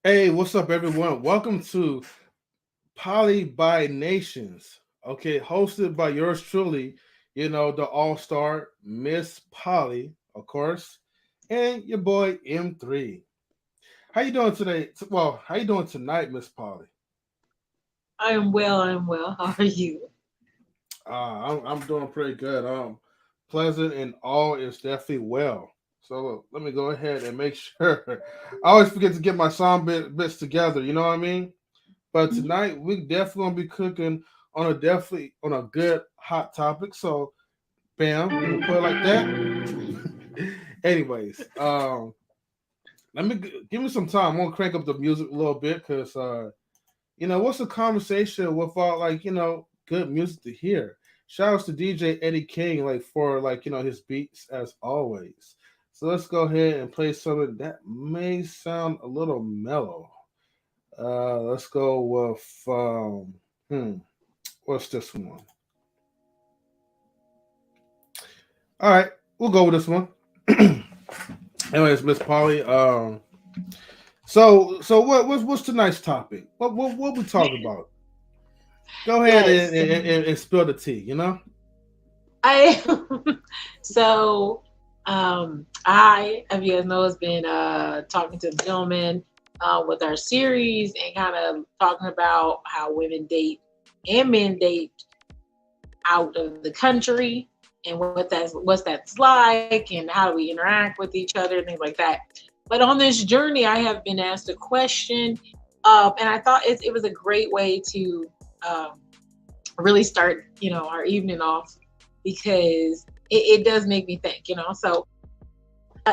Hey, what's up, everyone? Welcome to Poly by Nations. Okay, hosted by yours truly, the all star Miss Polly, of course, and your boy M3. How you doing today? Well, how you doing tonight, Miss Polly? I am well. I am well. How are you? I'm doing pretty good. Pleasant and all is definitely well. So look, let me go ahead and make sure. I always forget to get my bits together. You know what I mean? But tonight we definitely gonna be cooking on a good hot topic. So bam, we can put it like that. Anyways, give me some time. I'm gonna crank up the music a little bit because what's the conversation without good music to hear? Shout outs to DJ Eddie King for his beats as always. So let's go ahead and play something that may sound a little mellow. Let's go with what's this one? All right, we'll go with this one. Anyways, Miss Polly. So what's tonight's topic? What we talking about? Go ahead Yes, and spill the tea. I. so, I, as you guys know, has been talking to the gentleman with our series and kind of talking about how women date and men date out of the country and what's that's like and how do we interact with each other and things like that. But on this journey, I have been asked a question, and I thought it was a great way to um, really start, our evening off because it does make me think. So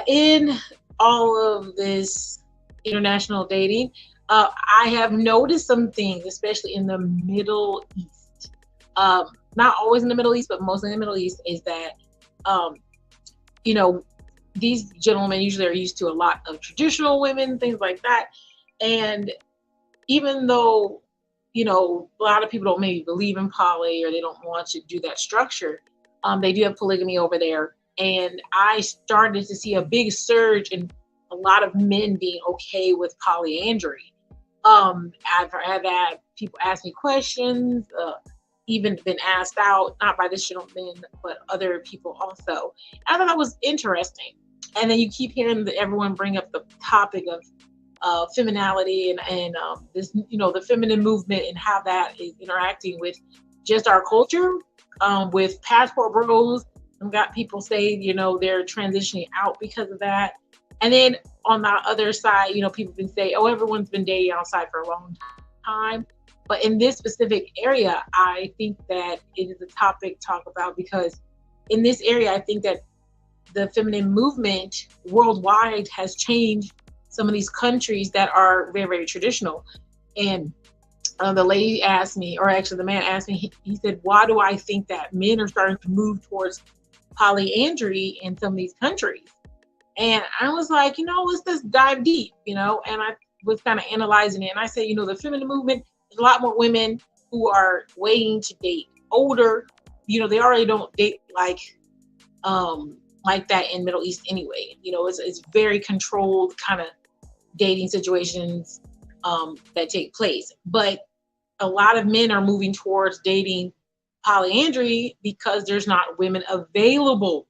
in all of this international dating, I have noticed some things, especially in the Middle East. Not always in the Middle East, but mostly in the Middle East, is that um, you know these gentlemen usually are used to a lot of traditional women, things like that, and even though a lot of people don't maybe believe in poly or they don't want to do that structure, they do have polygamy over there, and I started to see a big surge in a lot of men being okay with polyandry. I've had people ask me questions, even been asked out, not by this gentleman but other people also. I thought that was interesting, and then you keep hearing everyone bring up the topic of femininity and this, the feminine movement and how that is interacting with just our culture, with passport bros. I've got people say, they're transitioning out because of that. And then on the other side, people can say, oh, everyone's been dating outside for a long time. But in this specific area, I think that it is a topic to talk about because in this area, I think that the feminine movement worldwide has changed some of these countries that are very, very traditional. And the lady asked me, or actually the man asked me, he said, why do I think that men are starting to move towards polyandry in some of these countries? And I was like, let's just dive deep, and I was kind of analyzing it. And I said, the feminine movement, there's a lot more women who are waiting to date older. They already don't date like that in Middle East anyway. It's very controlled kind of dating situations that take place. But a lot of men are moving towards dating polyandry because there's not women available.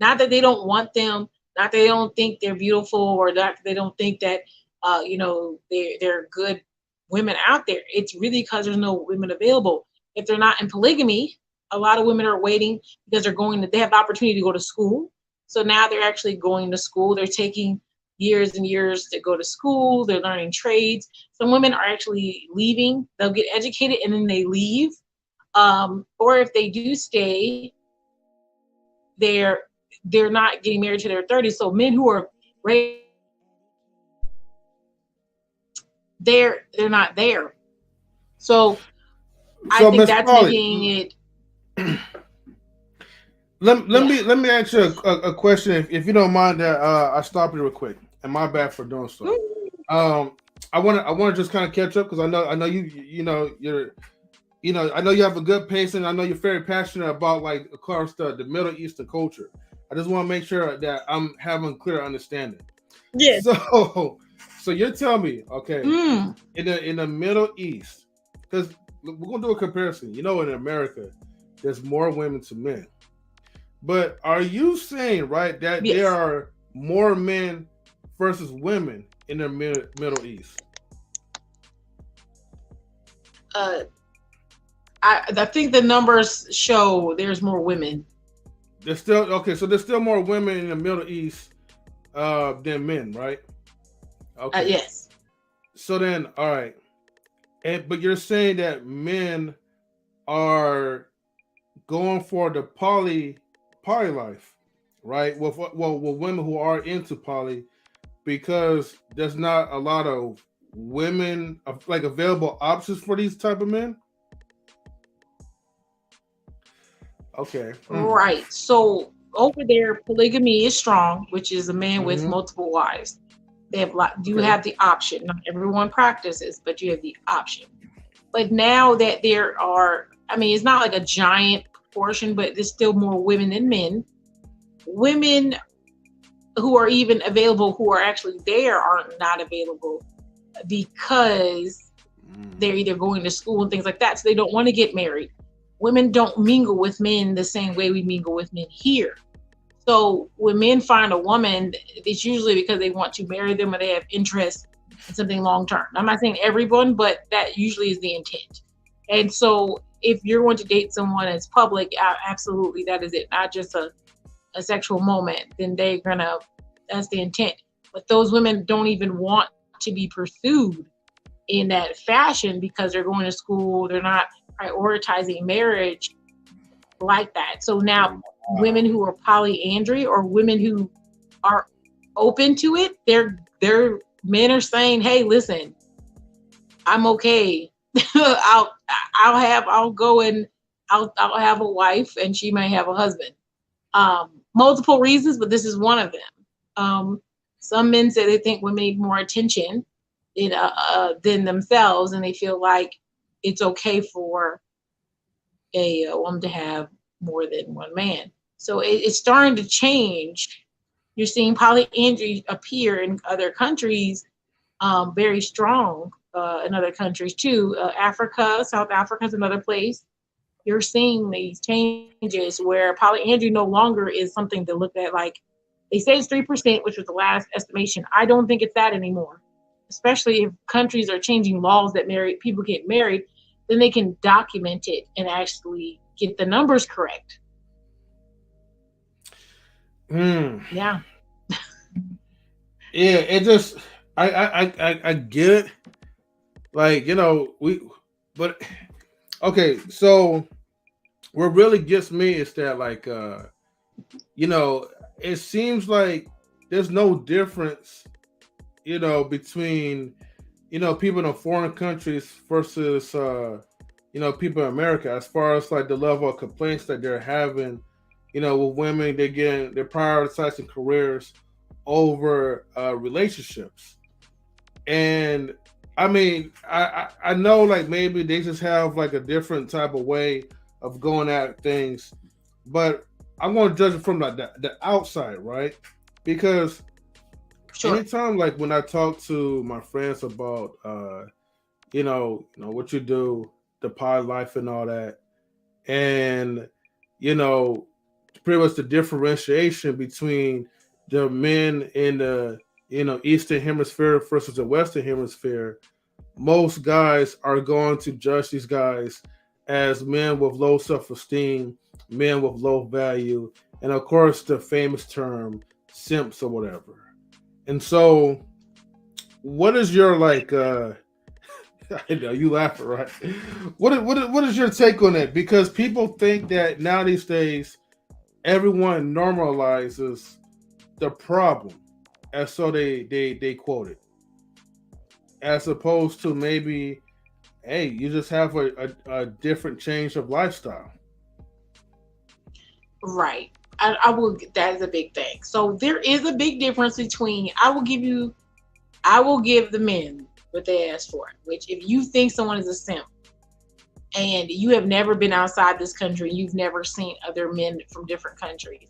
Not that they don't want them, not that they don't think they're beautiful, or not that they don't think that they're good women out there. It's really because there's no women available. If they're not in polygamy, a lot of women are waiting because they have the opportunity to go to school. So now they're actually going to school. They're taking years and years to go to school. They're learning trades. Some women are actually leaving. They'll get educated and then they leave. Or if they do stay, they're they're not getting married to their 30s. So men who are ready to date, they're not there. So I So think Miss that's Polly, making it. Yeah. let me ask you a question if you don't mind that I stop you real quick. And my bad for doing so. Um, I want to just kind of catch up because I know I know you have a good pace and I know you're very passionate about of course the Middle Eastern culture. I just want to make sure that I'm having clear understanding. Yes. So So you're telling me, okay, Mm. in the Middle East, because we're gonna do a comparison. You know, in America, there's more women to men. But are you saying, right, that there Yes. are more men versus women in the Middle East? Uh, I think the numbers show there's more women. There's still okay, so there's still more women in the Middle East than men, right? Okay. Yes. So then, all right, but you're saying that men are going for the poly life, right? With women who are into poly, because there's not a lot of women like available options for these type of men. Okay. Right. So over there, polygamy is strong, which is a man with Mm-hmm. multiple wives. They have you Okay. have the option. Not everyone practices, but you have the option. But now that there are, I mean, it's not like a giant proportion, but there's still more women than men. Women who are even available, who are actually there, are not available because they're either going to school and things like that. So they don't want to get married. Women don't mingle with men the same way we mingle with men here. So when men find a woman, it's usually because they want to marry them or they have interest in something long term. I'm not saying everyone, but that usually is the intent. And so if you're going to date someone as public, absolutely, that is it. Not just a sexual moment, then that's the intent. But those women don't even want to be pursued in that fashion because they're going to school, they're not prioritizing marriage like that. So now women who are polyandry or women who are open to it, their men are saying, hey, listen, I'm okay. I'll go and I'll have a wife and she may have a husband. Multiple reasons, but this is one of them. Some men say they think women need more attention than themselves, and they feel like it's okay for a woman to have more than one man. So it's starting to change. You're seeing polyandry appear in other countries, very strong in other countries too. Africa, South Africa is another place. You're seeing these changes where polyandry no longer is something to look at. Like they say it's 3%, which was the last estimation. I don't think it's that anymore. Especially if countries are changing laws that people get married, then they can document it and actually get the numbers correct. Yeah. Yeah, it just I get it. Like, but okay, so what really gets me is that like it seems like there's no difference, between people in foreign countries versus people in America, as far as like the level of complaints that they're having, with women. They're prioritizing careers over relationships. And I mean, I know like maybe they just have like a different type of way of going at things, but I'm going to judge it from the outside, right? Because Sure. anytime like when I talk to my friends about what you do, the pod life and all that, and pretty much the differentiation between the men in the Eastern Hemisphere versus the Western Hemisphere, most guys are going to judge these guys as men with low self-esteem, men with low value, and of course the famous term simps or whatever. And so, what is your like? I know you laughing, right? What is your take on it? Because people think that now these days everyone normalizes the problem, and so they quote it, as opposed to maybe, hey, you just have a different change of lifestyle. Right. I will. That is a big thing. So there is a big difference between. I will give the men what they ask for. Which, if you think someone is a simp, and you have never been outside this country, you've never seen other men from different countries.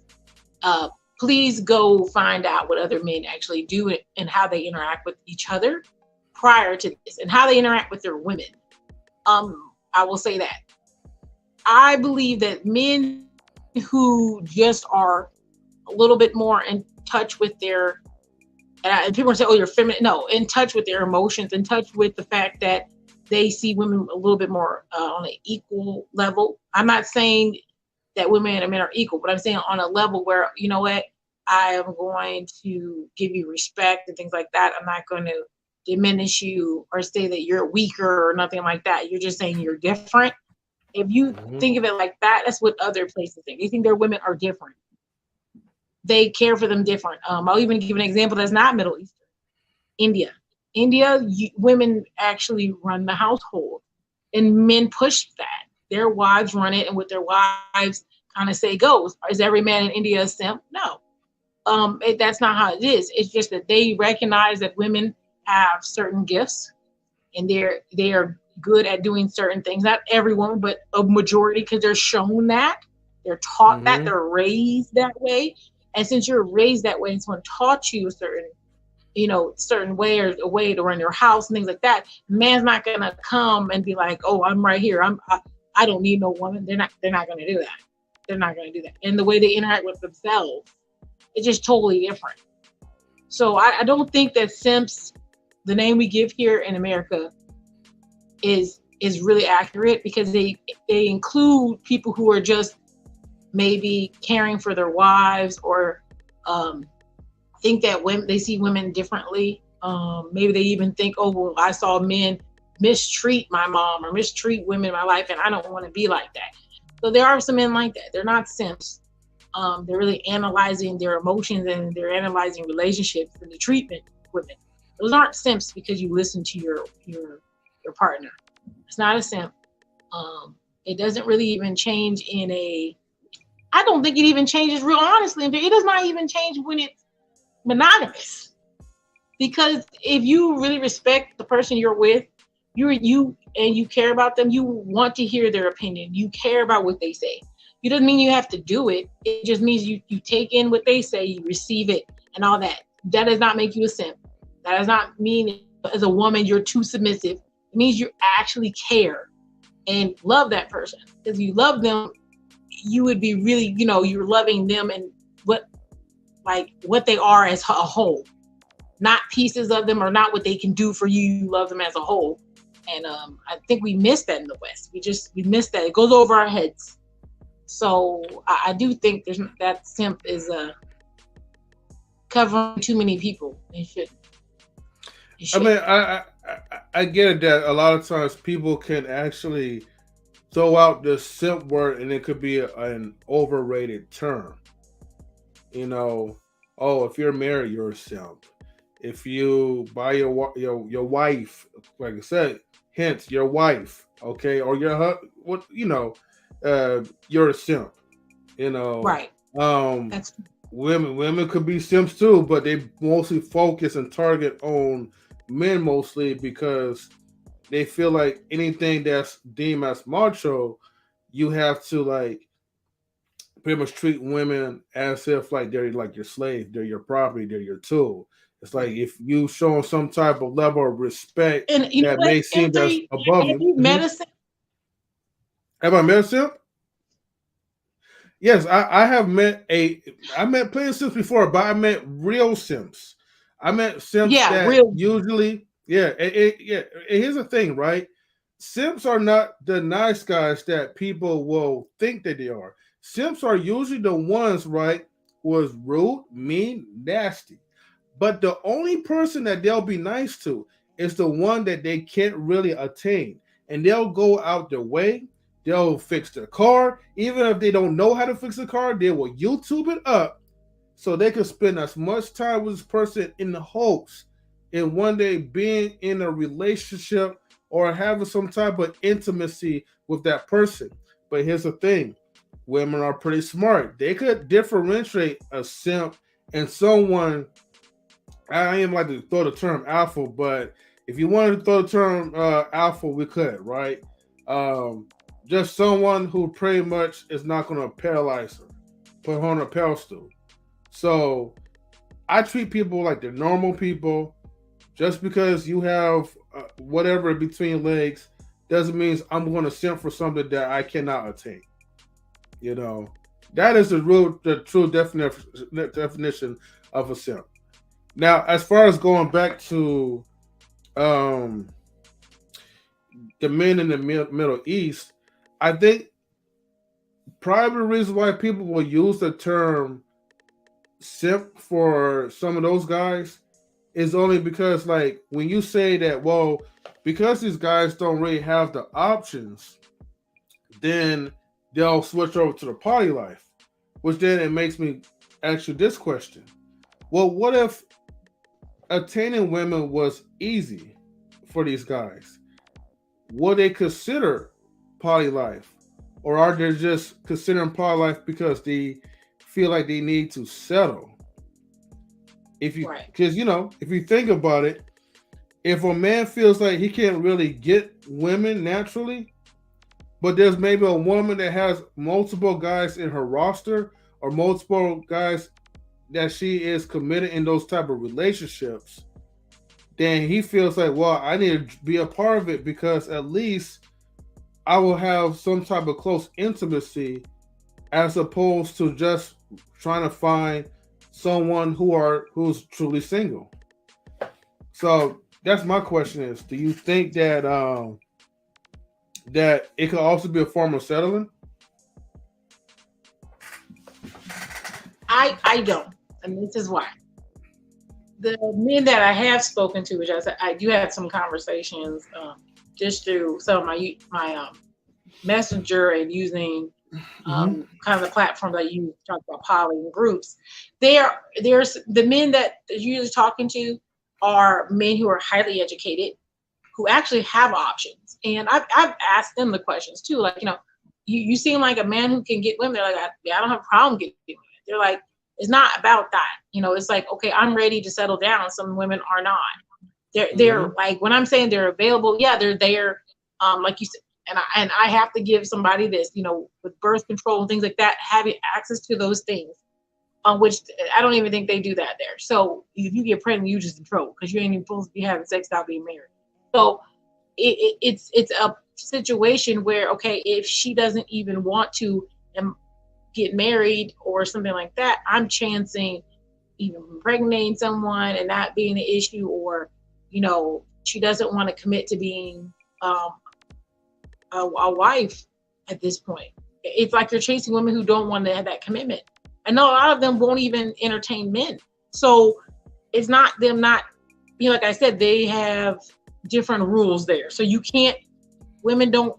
please go find out what other men actually do and how they interact with each other prior to this and how they interact with their women. I will say that I believe that men who just are a little bit more in touch with their, and people say, oh, you're feminine. No, in touch with their emotions, in touch with the fact that they see women a little bit more on an equal level. I'm not saying that women and men are equal, but I'm saying on a level where, you know what, I am going to give you respect and things like that. I'm not going to diminish you or say that you're weaker or nothing like that. You're just saying you're different. If you think of it like that, that's what other places think. They think their women are different. They care for them different. I'll even give an example that's not Middle Eastern. India, women actually run the household, and men push that. Their wives run it, and what their wives kind of say goes. Is every man in India a simp? No. That's not how it is. It's just that they recognize that women have certain gifts, and they are good at doing certain things. Not every woman, but a majority, because they're shown that, they're taught that, they're raised that way. And since you're raised that way, and someone taught you a certain way or a way to run your house and things like that, man's not gonna come and be like, oh, I'm right here. I don't need no woman. They're not gonna do that. They're not gonna do that. And the way they interact with themselves, it's just totally different. So I don't think that simps, the name we give here in America, is really accurate, because they include people who are just maybe caring for their wives, or think that they see women differently. Maybe they even think, oh, well, I saw men mistreat my mom or mistreat women in my life, and I don't want to be like that. So there are some men like that. They're not simps. They're really analyzing their emotions, and they're analyzing relationships and the treatment of women. Those aren't simps because you listen to your partner. It's not a simp. It doesn't really even change I don't think it even changes, real honestly. It does not even change when it's monogamous. Because if you really respect the person you're with, you care about them, you want to hear their opinion. You care about what they say. It doesn't mean you have to do it. It just means you take in what they say, you receive it, and all that. That does not make you a simp. That does not mean as a woman you're too submissive. It means you actually care and love that person. If you love them, you would be really, you're loving them and what they are as a whole, not pieces of them, or not what they can do for you. You love them as a whole. And I think we miss that in the West. We miss that. It goes over our heads. So I do think that simp is covering too many people. It shouldn't. I mean, I get it that a lot of times people can actually throw out the simp word, and it could be an overrated term. Oh, if you're married, you're a simp. If you buy your wife, like I said, hence your wife, okay, or your you're a simp. Right. That's women could be simps too, but they mostly focus and target on men mostly because they feel like anything that's deemed as macho, you have to pretty much treat women as if they're like your slave, they're your property, they're your tool. It's like if you show them some type of level of respect that may seem that's above you. Have I met a simp? Yes, I have met I met plenty of simps before, but I met real simps. I met simps usually. Yeah, here's the thing, right? Simps are not the nice guys that people will think that they are. Simps are usually the ones, right, was rude, mean, nasty. But the only person that they'll be nice to is the one that they can't really attain. And they'll go out their way. They'll fix their car. Even if they don't know how to fix a car, they will YouTube it up so they can spend as much time with this person in the hopes in one day being in a relationship or having some type of intimacy with that person. But here's the thing. Women are pretty smart. They could differentiate a simp and someone, I ain't like to throw the term alpha, but if you wanted to throw the term alpha, we could, right? Just someone who pretty much is not going to paralyze her, put her on a pedestal. So I treat people like they're normal people. Just because you have whatever between legs doesn't mean I'm going to simp for something that I cannot attain. You know, that is the true definition of a simp. Now, as far as going back to um, the men in the Middle East, I think probably the reason why people will use the term simp for some of those guys is only because, like, when you say that, well, because these guys don't really have the options, then they'll switch over to the poly life, which then it makes me ask you this question. Well, what if attaining women was easy for these guys? Would they consider poly life? Or are they just considering poly life because they feel like they need to settle? If you, Right. because if you think about it, if a man feels like he can't really get women naturally, but there's maybe a woman that has multiple guys in her roster or multiple guys that she is committed in those type of relationships, then he feels like, well, I need to be a part of it because at least I will have some type of close intimacy as opposed to just trying to find someone who's truly single. So that's my question: is do you think that that it could also be a form of settling? I don't, and this is why. The men that I have spoken to, which I do have some conversations just through some of my messenger and using kind of the platform that you talk about poly and groups. There's the men that you're usually talking to are men who are highly educated, who actually have options. And I've asked them the questions too, like, you seem like a man who can get women. They're like, I don't have a problem getting women. They're like, it's not about that. It's like, okay, I'm ready to settle down. Some women are not. They're like, when I'm saying they're available, yeah, they're there. Like you said, and I have to give somebody this, with birth control and things like that, having access to those things, which I don't even think they do that there. So if you get pregnant, you just in trouble because you ain't even supposed to be having sex without being married. So it's a situation where, okay, if she doesn't even want to get married or something like that, I'm chancing even impregnating someone and that being an issue, or she doesn't want to commit to being a wife at this point. It's like you're chasing women who don't want to have that commitment. I know a lot of them won't even entertain men. So it's not them not, like I said, they have different rules there. So you can't, women don't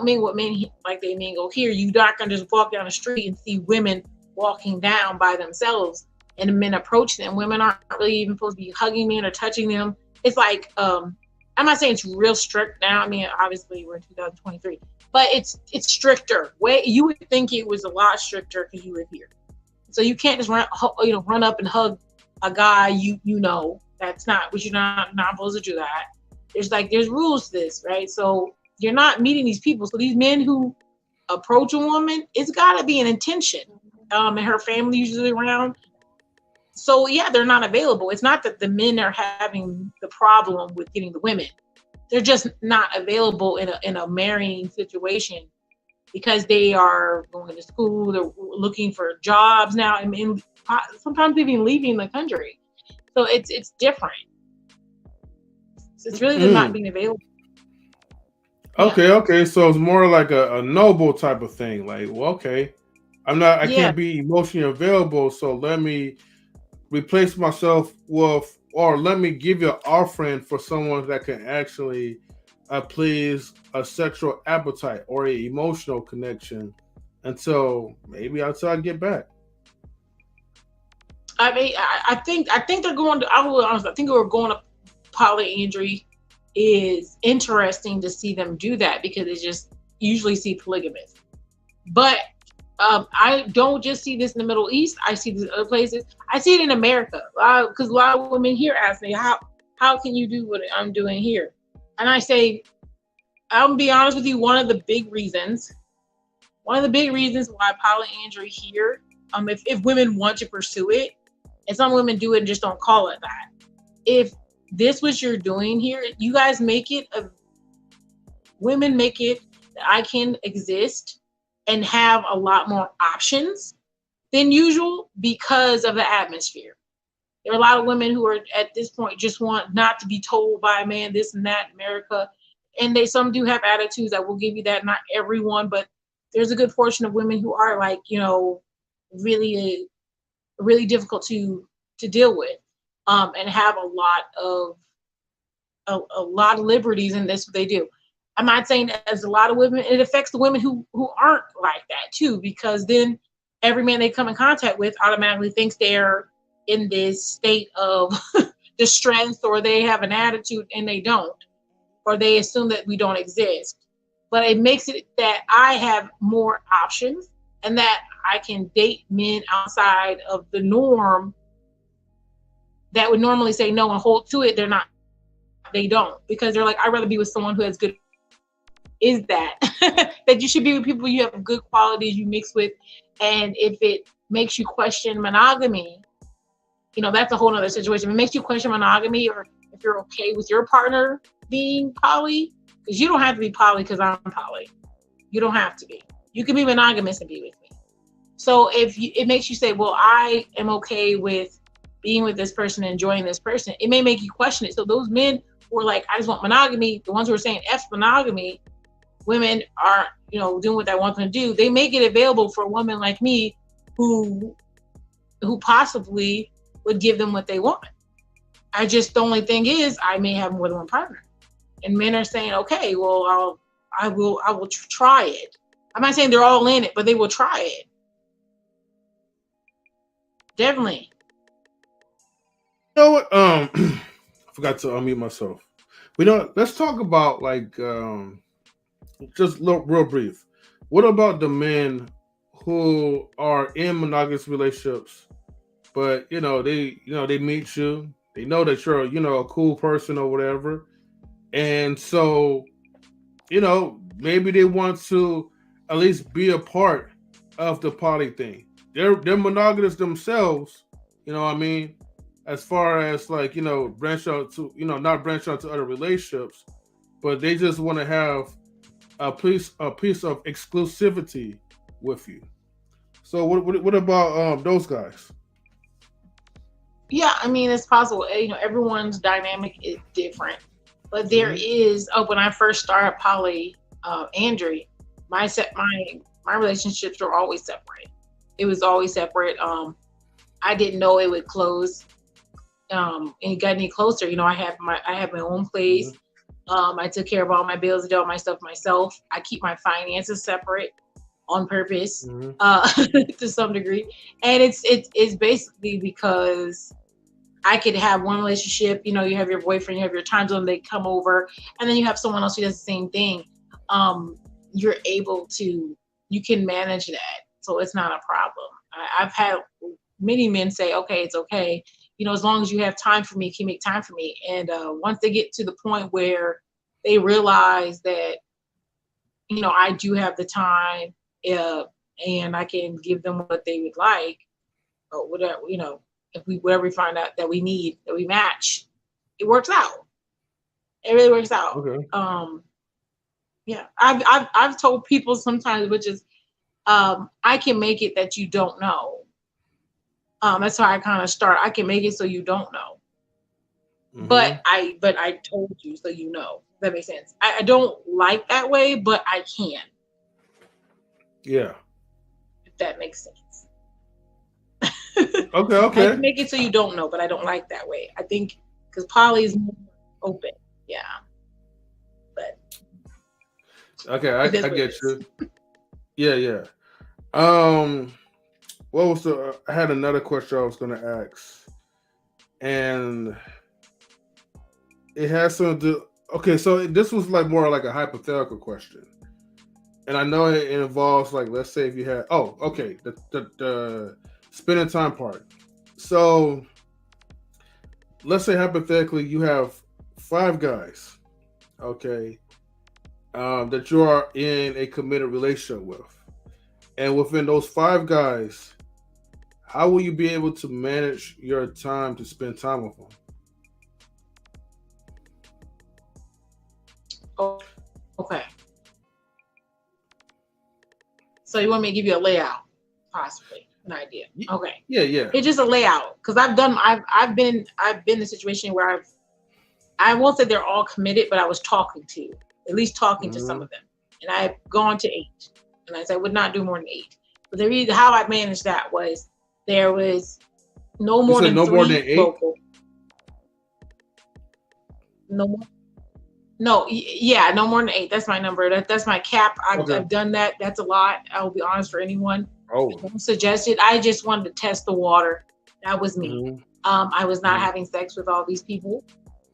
mingle with men like they mingle here. You're not gonna just walk down the street and see women walking down by themselves and the men approach them. Women aren't really even supposed to be hugging men or touching them. It's like, I'm not saying it's real strict now. I mean, obviously we're in 2023, but it's stricter. You would think it was a lot stricter because you live here. So you can't just run up and hug a guy that's not, which you're not supposed to do that. There's rules to this, right? So you're not meeting these people. So these men who approach a woman, it's got to be an intention. And her family usually around. So yeah, they're not available. It's not that the men are having the problem with getting the women. They're just not available in a marrying situation because they are going to school. They're looking for jobs now. I mean, sometimes even leaving the country. So it's different. It's really them not being available. Okay. So it's more like a noble type of thing. Like, well, okay, I can't be emotionally available, so let me replace myself with, or let me give you an offering for someone that can actually please a sexual appetite or an emotional connection until I get back. I mean, I think they're going to. I will be honest. I think we're going to polyandry is interesting to see them do that because it's just usually see polygamous, but I don't just see this in the Middle East. I see this in other places. I see it in America because a lot of women here ask me, how can you do what I'm doing here? And I say, I'll be honest with you, one of the big reasons why polyandry here if women want to pursue it, and some women do it and just don't call it that. If this what you're doing here, you guys women make it that I can exist and have a lot more options than usual because of the atmosphere. There are a lot of women who are at this point just want not to be told by a man this and that in America. And some do have attitudes. I will give you that. Not everyone, but there's a good portion of women who are like, really, really difficult to deal with, and have a lot of liberties, and that's what they do. I'm not saying that as a lot of women, it affects the women who aren't like that too, because then every man they come in contact with automatically thinks they're in this state of distress, or they have an attitude and they don't, or they assume that we don't exist. But it makes it that I have more options and that I can date men outside of the norm that would normally say no and hold to it. They don't, because they're like, I'd rather be with someone who has good, is that that you should be with people you have good qualities you mix with. And if it makes you question monogamy, that's a whole other situation. If it makes you question monogamy, or if you're okay with your partner being poly, because you don't have to be poly because I'm poly. You don't have to be. You can be monogamous and be with me. So if it makes you say, well, I am okay with being with this person, enjoying this person, it may make you question it. So those men who are like, I just want monogamy, the ones who are saying F monogamy, women are, doing what they want them to do. They make it available for a woman like me who possibly would give them what they want. The only thing is I may have more than one partner. And men are saying, okay, well, I will try it. I'm not saying they're all in it, but they will try it. Definitely. You know what? I forgot to unmute myself. Let's talk about just real brief. What about the men who are in monogamous relationships, but they meet you, they know that you're a cool person or whatever, and so maybe they want to at least be a part of the poly thing. They're monogamous themselves, what I mean, as far as branch out to not branch out to other relationships, but they just want to have a piece of exclusivity with you. So what about those guys? Yeah, I mean, it's possible. Everyone's dynamic is different, but there is. When I first started polyandry, my relationships were always separate. It was always separate. I didn't know it would close. And it got any closer. I have my own place. I took care of all my bills, did all my stuff myself. I keep my finances separate on purpose, to some degree. And it's basically because I could have one relationship, you have your boyfriend, you have your time zone, they come over, and then you have someone else who does the same thing. You can manage that. So it's not a problem. I've had many men say, okay, it's okay. As long as you have time for me, you can make time for me. And once they get to the point where they realize that, I do have the time, and I can give them what they would like, or whatever, whatever we find out that we need, that we match, it works out. It really works out. Okay. Yeah, I've told people sometimes, which is, I can make it that you don't know. That's how I kind of start. I can make it so you don't know. But I told you so you know. That makes sense. I don't like that way, but I can. Yeah. If that makes sense. Okay. I can make it so you don't know, but I don't like that way. I think because poly is more open. Yeah. But okay, I get you. Yeah. What was I had another question I was going to ask, and it has something to. Okay, so this was more like a hypothetical question, and I know it involves let's say if you had the spending time part. So let's say hypothetically you have 5 guys, okay, that you are in a committed relationship with, and within those 5 guys, how will you be able to manage your time to spend time with them? Okay. So you want me to give you a layout, possibly an idea? Okay. Yeah. It's just a layout because I've been in a situation where I won't say they're all committed, but I was talking to some of them, and I've gone to 8, and I said I would not do more than 8. But the reason how I managed that was there was no more than 3 local. No more. No, yeah, no more than 8. That's my number. That's my cap. I've done that. That's a lot. I will be honest for anyone. Oh. I don't suggest it. I just wanted to test the water. That was me. I was not having sex with all these people.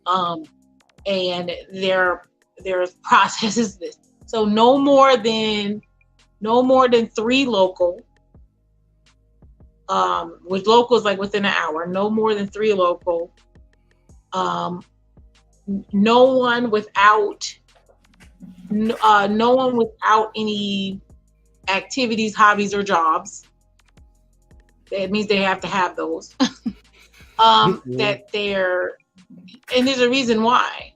And there's processes this. So no more than 3 local. With locals like within an hour. No more than 3 local. No one without any activities, hobbies, or jobs. That means they have to have those. That they're, and there's a reason why.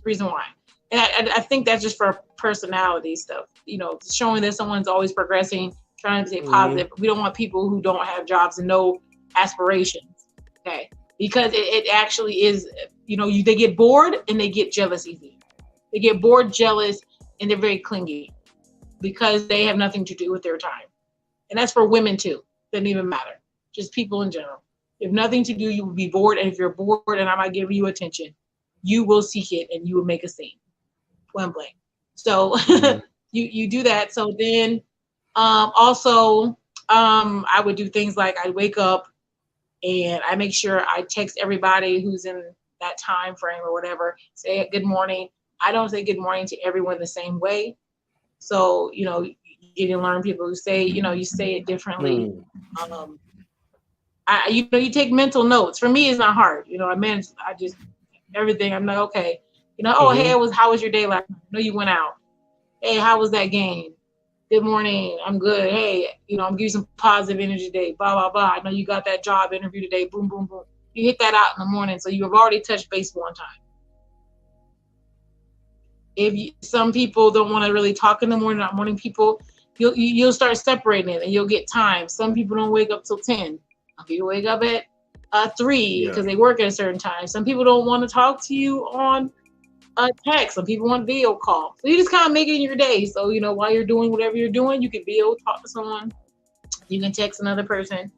And I think that's just for personality stuff. You know, showing that someone's always progressing, trying to stay positive. We don't want people who don't have jobs and no aspirations. Okay. Because it actually is, you know, they get bored and they get jealous easy. They get bored, jealous, and they're very clingy because they have nothing to do with their time. And that's for women too. Doesn't even matter. Just people in general. If nothing to do, you will be bored. And if you're bored and I'm not giving you attention, you will seek it and you will make a scene. Point blank. So you do that. So then also I would do things like I wake up and I make sure I text everybody who's in that time frame or whatever, say good morning. I don't say good morning to everyone the same way. So, you know, you can learn people who say, you know, you say it differently. You take mental notes. For me, it's not hard. You know, everything. I'm like, okay, you know, hey, how was your day last night? I know you went out. Hey, how was that game? Good morning. I'm good. Hey, you know, I'm giving you some positive energy today. Blah, blah, blah. I know you got that job interview today. Boom, boom, boom. You hit that out in the morning. So you have already touched base one time. Some people don't want to really talk in the morning, not morning people, you'll start separating it and you'll get time. Some people don't wake up till 10. Some people wake up at 3 because they work at a certain time. Some people don't want to talk to you on text. Some people want video call. So you just kind of make it in your day. So, you know, while you're doing whatever you're doing, you can video talk to someone. You can text another person.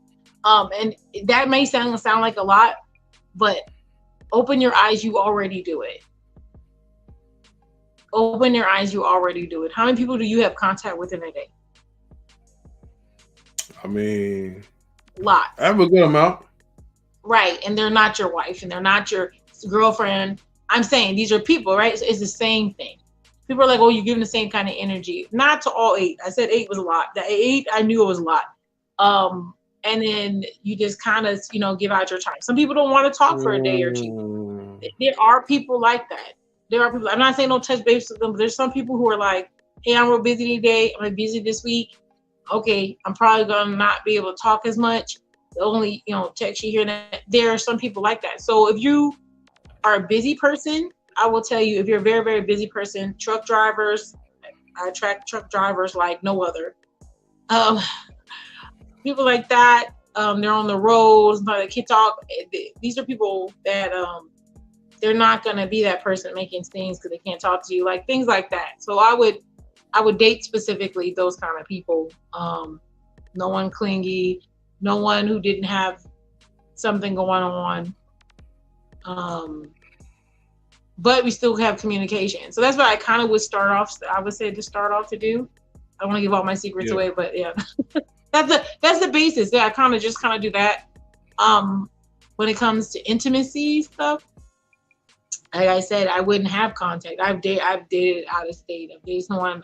And that may sound like a lot, but open your eyes, you already do it. Open your eyes, you already do it. How many people do you have contact with in a day? I mean, lots. I have a good amount. Right, and they're not your wife, and they're not your girlfriend. I'm saying these are people, right? It's the same thing. People are like, oh, you're giving the same kind of energy. Not to all 8. I said 8 was a lot. The 8, I knew it was a lot. And then you just kind of, you know, give out your time. Some people don't want to talk for a day or 2. There are people like that. There are people, I'm not saying don't touch base with them, but there's some people who are like, hey, I'm real busy today. I'm busy this week. Okay, I'm probably going to not be able to talk as much. Only, you know, text you here and there. There are some people like that. So if you are a busy person, I will tell you, if you're a very, very busy person, truck drivers, I attract truck drivers like no other. People like that, they're on the roads, they can't talk. These are people that they're not going to be that person making scenes because they can't talk to you, like things like that. So I would date specifically those kind of people. No one clingy, no one who didn't have something going on. But we still have communication. So that's what I kind of would start off. I would say to start off to do. I don't want to give all my secrets away, but yeah, that's the basis. Yeah, I kind of do that. When it comes to intimacy stuff, like I said, I wouldn't have contact. I've dated out of state. I've dated someone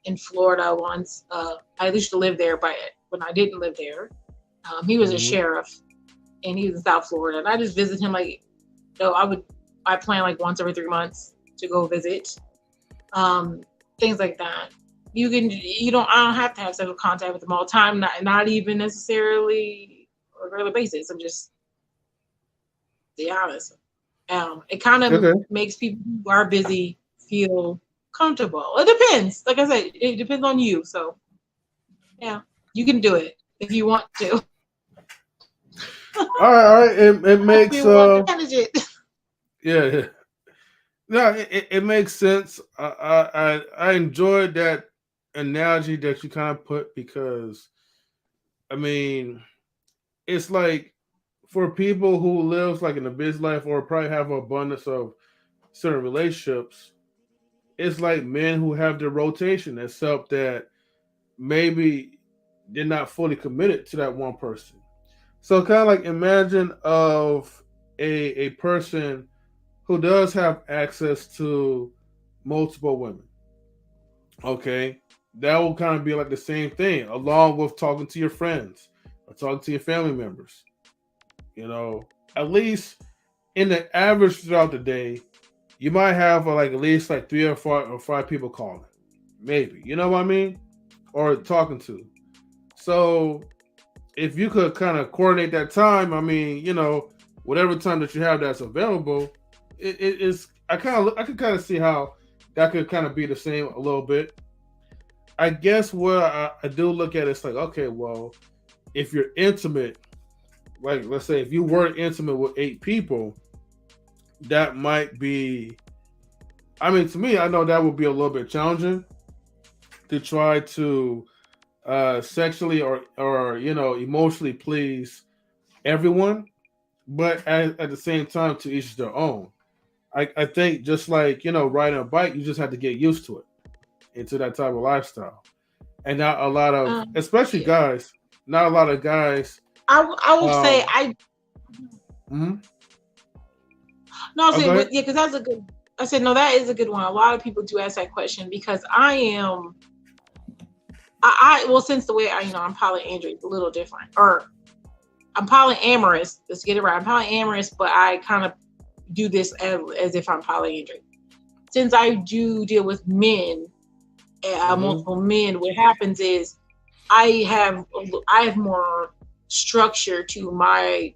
in Florida once. I used to live there, but when I didn't live there, he was a sheriff, and he was in South Florida. And I just visit him I plan like once every 3 months to go visit. Things like that. I don't have to have sexual contact with them all the time. Not even necessarily a regular basis. I'm just be honest. It kind of Okay. makes people who are busy feel comfortable. It depends. Like I said, it depends on you. So yeah, you can do it if you want to. All right. It If makes you want to manage it. yeah. No, it makes sense. I enjoyed that analogy that you kind of put because I mean it's like for people who lives like in a busy life or probably have an abundance of certain relationships, it's like men who have their rotation, except that maybe they're not fully committed to that one person. So kind of like imagine of a person who does have access to multiple women. Okay. That will kind of be like the same thing, along with talking to your friends or talking to your family members. You know, at least in the average throughout the day, you might have like at least like three or five people calling. Maybe. You know what I mean? Or talking to. So if you could kind of coordinate that time, I mean, whatever time that you have that's available, it is. I could kind of see how that could kind of be the same a little bit. I guess where I do look at it, it's like, okay, well, if you're intimate, like let's say if you were intimate with 8 people, that might be. I mean, to me, I know that would be a little bit challenging to try to sexually or emotionally please everyone, but at the same time, to each their own. I think just like riding a bike, you just have to get used to it into that type of lifestyle, and not a lot of, especially Yeah. guys, not a lot of guys. I will say Um, I mhm. no I'll Oh, say go ahead. yeah, because that's a good. I said no, that is a good one. A lot of people do ask that question because I am. Well, since the way I'm polyandry, it's a little different, or I'm polyamorous. Let's get it right. I'm polyamorous, but I kind of do this as if I'm polyandry. Since I do deal with men, Hmm. multiple men, what happens is I have more structure to my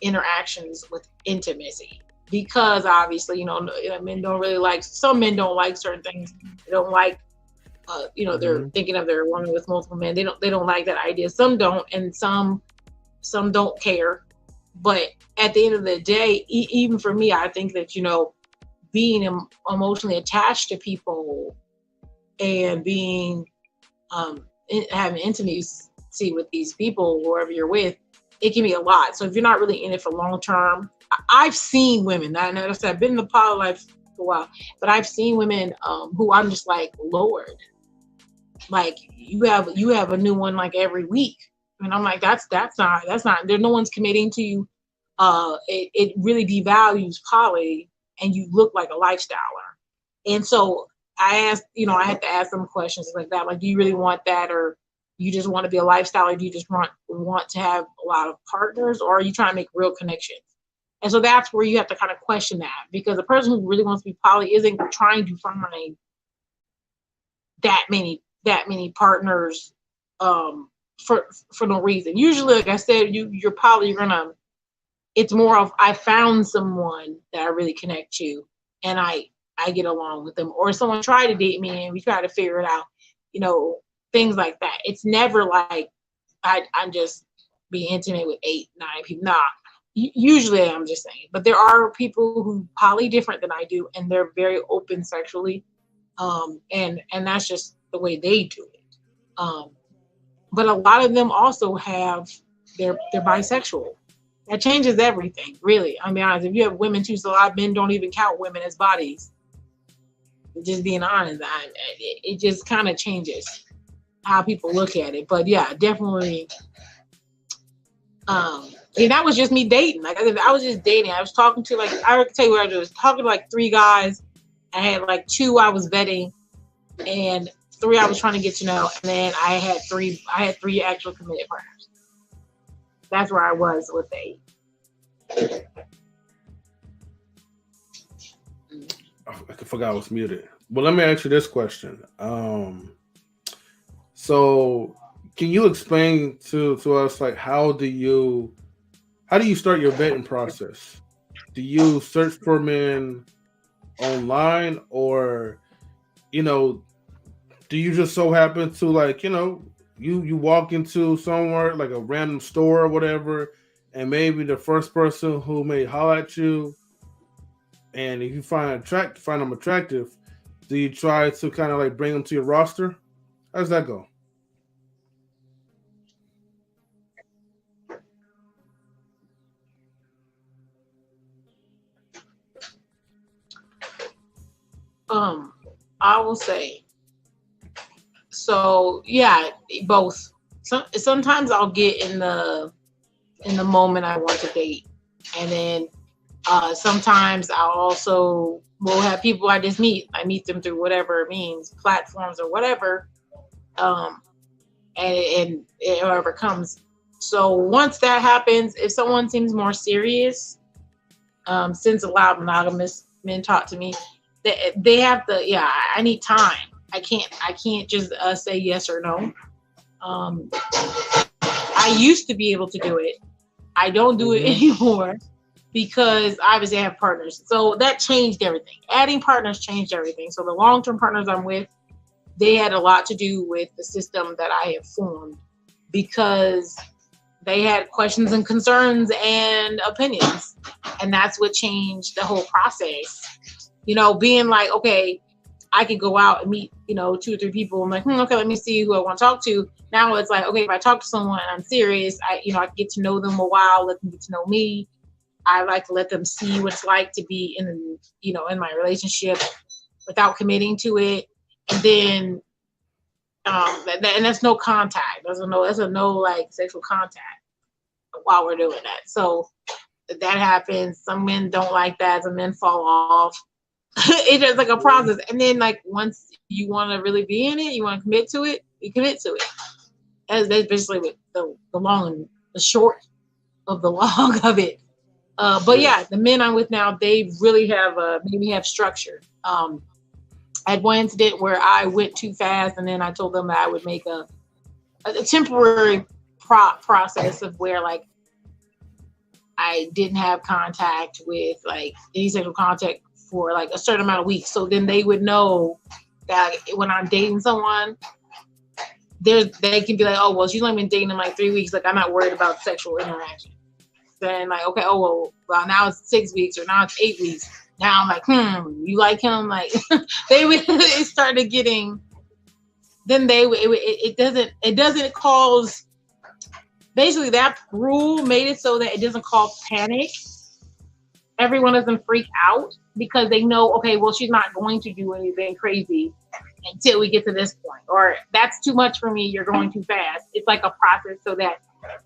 interactions with intimacy because obviously men don't really like some men don't like certain things. They don't like they're Hmm. thinking of their woman with multiple men. They don't like that idea. Some don't, and some don't care. But at the end of the day, even for me, I think that being emotionally attached to people and being having intimacy with these people, whoever you're with, it can be a lot. So if you're not really in it for long term, I've seen women. I know I've been in the poly life for a while, but I've seen women who I'm just like, Lord, like you have a new one like every week, and I'm like, that's not. There, no one's committing to you. It really devalues poly, and you look like a lifestyler. And so I had to ask them questions like that, like, do you really want that, or you just want to be a lifestyle, or do you just want to have a lot of partners, or are you trying to make real connections? And so that's where you have to kind of question that, because a person who really wants to be poly isn't trying to find that many partners for no reason. Usually, like I said, you're poly, it's more of, I found someone that I really connect to, and I get along with them, or someone tried to date me and we try to figure it out, you know, things like that. It's never like I'm just be intimate with 8, 9 people. Nah, usually I'm just saying, but there are people who poly different than I do, and they're very open sexually, and that's just the way they do it. Um, but a lot of them also have they're bisexual. That changes everything, really. I mean, honest, if you have women too, so a lot of men don't even count women as bodies. Just being honest, it just kind of changes how people look at it. But yeah, definitely. And that was just me dating. Like I said, I was just dating. I was talking to, like, I can tell you what I was talking to, like 3 guys. I had like 2 I was vetting, and 3 I was trying to get to know, and then I had three actual committed partners. That's where I was with the 8. I forgot I was muted. Well, let me ask you this question. So Can you explain to us like how do you start your vetting process? Do you search for men online, or you know, do you just so happen to like you walk into somewhere like a random store or whatever, and maybe the first person who may holler at you, and if you find them attractive, do you try to kind of like bring them to your roster? How does that go? Um, I will say so. Yeah, both. Sometimes I'll get in the moment I want to date, and then sometimes I'll also will have people I just meet. I meet them through whatever means, platforms or whatever, um, and whoever comes. So once that happens, if someone seems more serious, since a lot of monogamous men talk to me, they have to. Yeah, I need time. I can't just say yes or no. Um, I used to be able to do it. I don't do it Mm-hmm. anymore because obviously I have partners. So that changed everything. Adding partners changed everything. So the long-term partners I'm with, they had a lot to do with the system that I have formed because they had questions and concerns and opinions. And that's what changed the whole process. Being like, okay, I could go out and meet, two or three people. I'm like, okay, let me see who I want to talk to. Now it's like, okay, if I talk to someone and I'm serious, I get to know them a while, let them get to know me. I like to let them see what it's like to be in my relationship without committing to it. And then, and that's no contact. That's a no like sexual contact while we're doing that. So that happens. Some men don't like that. Some men fall off. It's just like a process. And then like once you want to really be in it, you want to commit to it, you commit to it. That's basically the long and the short of the long of it. But Yeah. yeah, the men I'm with now, they really have made me have structure. I had one incident where I went too fast, and then I told them that I would make a temporary process of where like I didn't have contact with like any sexual contact for like a certain amount of weeks. So then they would know that when I'm dating someone, they can be like, oh well, she's only been dating him like 3 weeks. Like I'm not worried about sexual interaction. Then like, okay, oh well now it's 6 weeks or now it's 8 weeks. Now I'm like, you like him? Like they started getting. Then it doesn't cause. Basically, that rule made it so that it doesn't cause panic. Everyone doesn't freak out because they know, okay, well, she's not going to do anything crazy until we get to this point, or that's too much for me. You're going too fast. It's like a process so that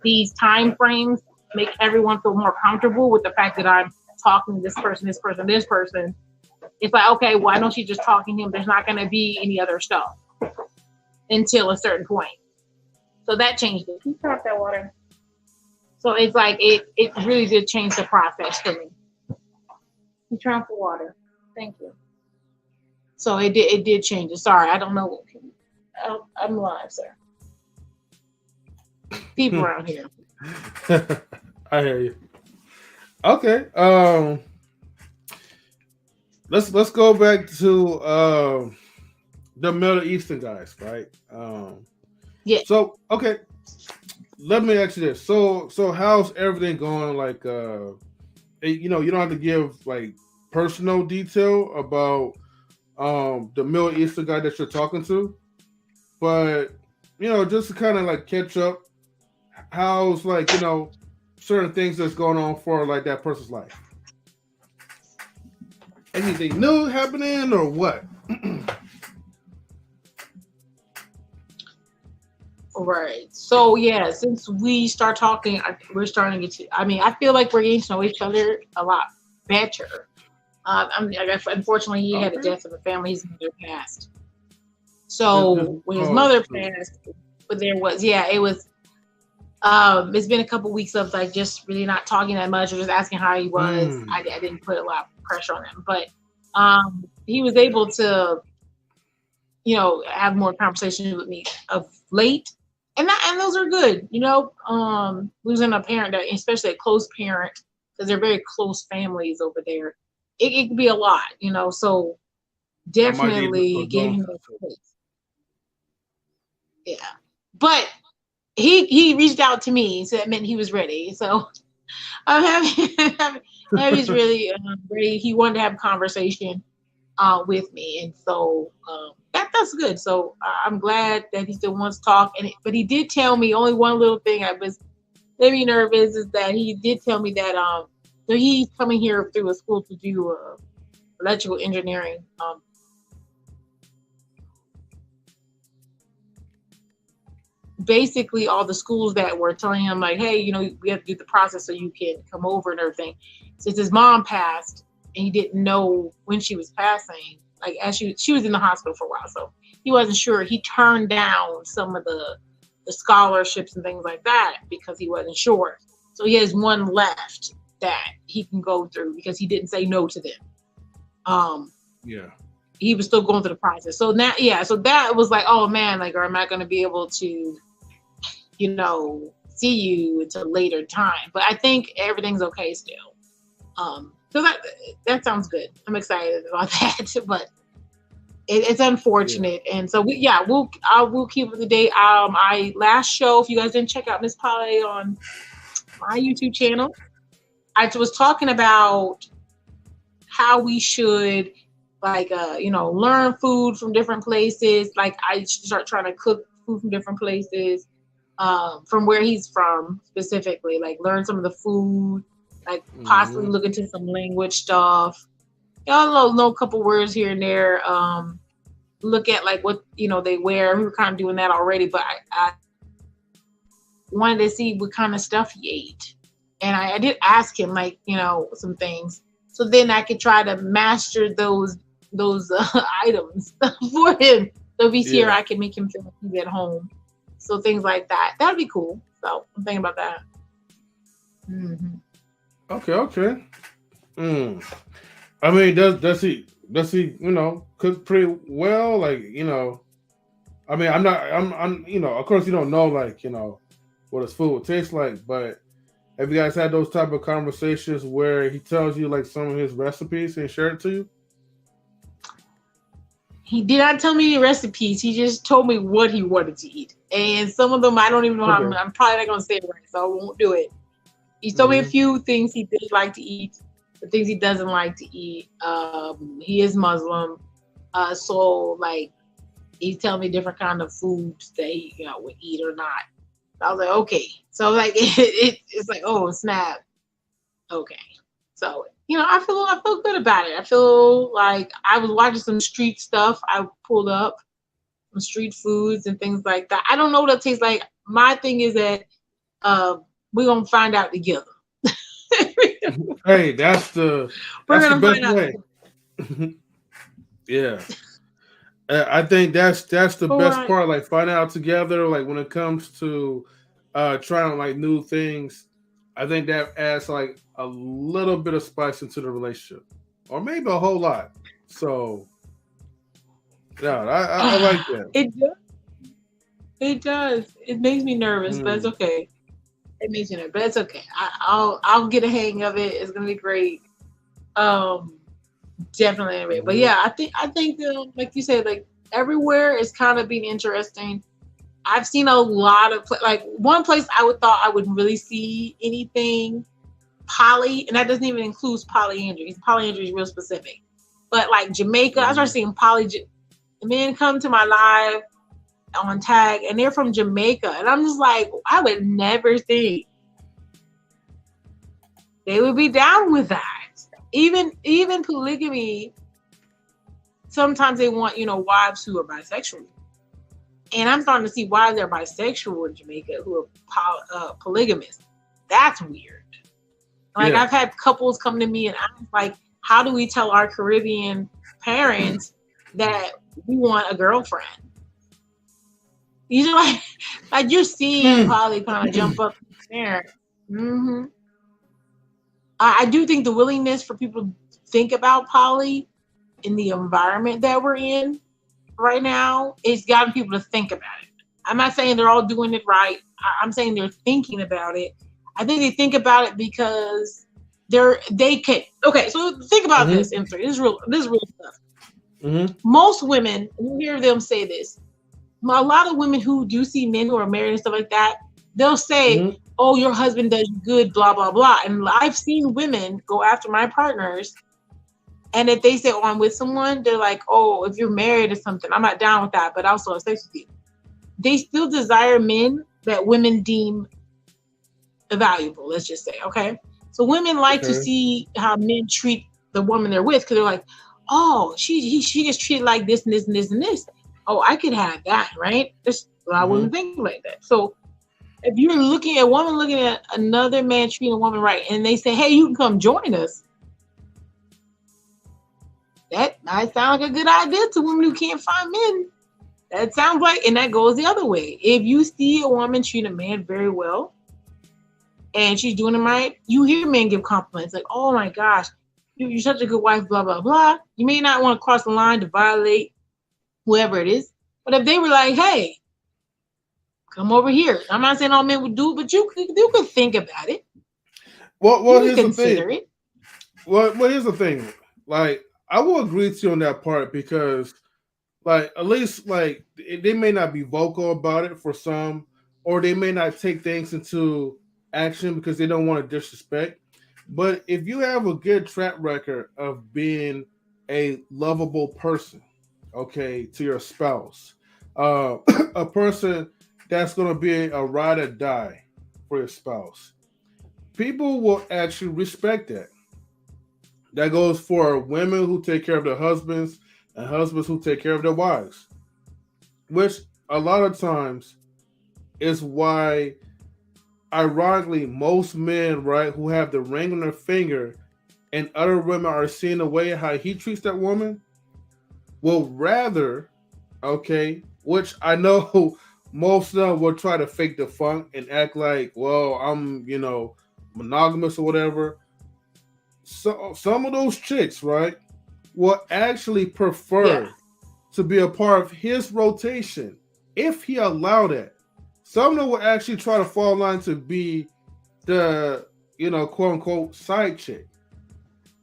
these time frames make everyone feel more comfortable with the fact that I'm talking to this person, this person, this person. It's like, okay, why don't she just talking to him? There's not going to be any other stuff until a certain point. So that changed it. Can you turn off that water? So it's like it really did change the process for me. You turn off the water. Thank you. So it did change it. Sorry, I don't know. I'm live, sir. People around here. I hear you. Okay. Let's go back to the Middle Eastern guys, right? Yeah. So okay, let me ask you this. So how's everything going? Like you don't have to give like personal detail about the Middle Eastern guy that you're talking to, but just to kind of like catch up, how's like certain things that's going on for like that person's life. Anything new happening or what? Right. So yeah, since we start talking, we're starting to get to. I mean, I feel like we're getting to know each other a lot better. I guess unfortunately he had a death in the family. His mother passed. So when his mother passed, but it was. It's been a couple weeks of like just really not talking that much or just asking how he was. I didn't put a lot of pressure on him, but he was able to, have more conversations with me of late. and those are good, you know. Losing a parent, that especially a close parent, because they're very close families over there, it can be a lot, you know. So I might need to definitely start gave going. him those space. Yeah, but he reached out to me, so that meant he was ready. So I'm happy. He's really ready. He wanted to have a conversation with me, and so that's good. So I'm glad that he still wants to talk. But he did tell me only one little thing I was maybe nervous is that he did tell me that so he's coming here through a school to do electrical engineering. Basically, all the schools that were telling him like, hey, you know, we have to do the process so you can come over and everything. Since his mom passed and he didn't know when she was passing, like as she was in the hospital for a while, so he wasn't sure. He turned down some of the scholarships and things like that because he wasn't sure. So he has one left that he can go through because he didn't say no to them. Yeah. He was still going through the process. So now, yeah, so that was like, oh man, like, am I going to be able to, you know, see you until later time? But I think everything's okay still. So that sounds good. I'm excited about that. But it's unfortunate, and so we'll keep up to date. My last show, if you guys didn't check out MzPoly on my YouTube channel, I was talking about how we should like you know, learn food from different places. Like I should start trying to cook food from different places, from where he's from specifically. Like learn some of the food, like possibly look into some language stuff. Y'all know a couple words here and there. Look at like what, you know, they wear. We were kind of doing that already, but I wanted to see what kind of stuff he ate, and I did ask him like, you know, some things, so then I could try to master those items for him. So if he's here, I can make him feel like he's at home. So things like that. That'd be cool. So I'm thinking about that. Mm-hmm. Okay. I mean, does he, you know, cook pretty well? Like, you know, I mean, I'm you know, of course you don't know, like, you know, what his food would taste like, but have you guys had those type of conversations where he tells you like some of his recipes and share it to you? He did not tell me the recipes. He just told me what he wanted to eat. And some of them I don't even know how I'm probably not going to say it right, so I won't do it. He told me a few things he did like to eat, the things he doesn't like to eat. He is Muslim. So like he's telling me different kind of foods that he, you know, would eat or not. I was like, okay. So like it's like, oh snap. Okay. So, you know, I feel good about it. I feel like I was watching some street stuff. I pulled up some street foods and things like that. I don't know what it tastes like. My thing is that we're gonna find out together. Hey, that's the best way. Yeah. I think that's the best part, like finding out together, like when it comes to trying like new things. I think that adds like a little bit of spice into the relationship, or maybe a whole lot. So, yeah, I like that. It does. It does. It makes me nervous, but it's okay. It makes me nervous, but it's okay. I'll get a hang of it. It's gonna be great. Definitely anyway. But yeah, I think like you said, like everywhere is kind of being interesting. I've seen a lot of like one place I thought I wouldn't really see anything poly, and that doesn't even include polyandry. Polyandry is real specific. But like Jamaica, I started seeing the men come to my live on tag, and they're from Jamaica, and I'm just like, I would never think they would be down with that. Even polygamy, sometimes they want, you know, wives who are bisexual. And I'm starting to see why they're bisexual in Jamaica who are polygamous. That's weird. Like I've had couples come to me and I'm like, how do we tell our Caribbean parents that we want a girlfriend? You know, like you're seeing poly kind of jump up there. Mm-hmm. I do think the willingness for people to think about poly in the environment that we're in right now, it's gotten people to think about it. I'm not saying they're all doing it right. I'm saying they're thinking about it. I think they think about it because they can. Okay, so think about this, M3. This is real stuff. Most women, you hear them say this. A lot of women who do see men who are married and stuff like that, they'll say, "Oh, your husband does you good," blah blah blah. And I've seen women go after my partners, and if they say, "Oh, I'm with someone," they're like, "Oh, if you're married or something, I'm not down with that, but also have sex with you." They still desire men that women deem valuable. Let's just say, okay. So women like to see how men treat the woman they're with because they're like, "Oh, she gets treated like this and this and this and this. Oh, I could have that, right?" There's a lot of women think like that. So if you're looking at a woman looking at another man treating a woman right, and they say, "Hey, you can come join us," that might sound like a good idea to women who can't find men. That sounds like, and that goes the other way. If you see a woman treat a man very well, and she's doing it right, you hear men give compliments like, "Oh my gosh, you're such a good wife," blah blah blah. You may not want to cross the line to violate whoever it is, but if they were like, "Hey, come over here," I'm not saying all men would do it, but you could think about it. Well, you here's the thing. It. Well, here's the thing. Like, I will agree to you on that part because, like, at least like they may not be vocal about it for some, or they may not take things into action because they don't want to disrespect. But if you have a good track record of being a lovable person, okay, to your spouse, a person that's going to be a ride or die for your spouse, people will actually respect that. That goes for women who take care of their husbands and husbands who take care of their wives, which a lot of times is why, ironically, most men, right, who have the ring on their finger and other women are seeing the way how he treats that woman, will rather, okay, which I know most of them will try to fake the funk and act like, well, I'm, monogamous or whatever. So some of those chicks, right, will actually prefer to be a part of his rotation if he allowed it. Some of them will actually try to fall in line to be the, quote unquote side chick.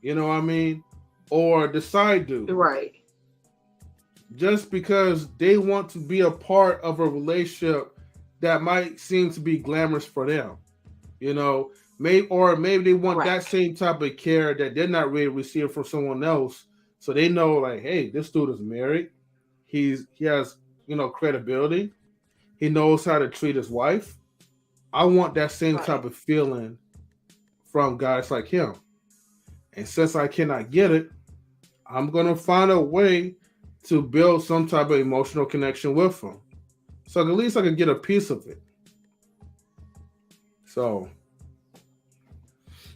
You know what I mean? Or the side dude. Right. Just because they want to be a part of a relationship that might seem to be glamorous for them. Maybe they want that same type of care that they're not really receiving from someone else. So they know, like, hey, this dude is married. He has, credibility. He knows how to treat his wife. I want that same type of feeling from guys like him. And since I cannot get it, I'm going to find a way to build some type of emotional connection with him. So at least I can get a piece of it. So,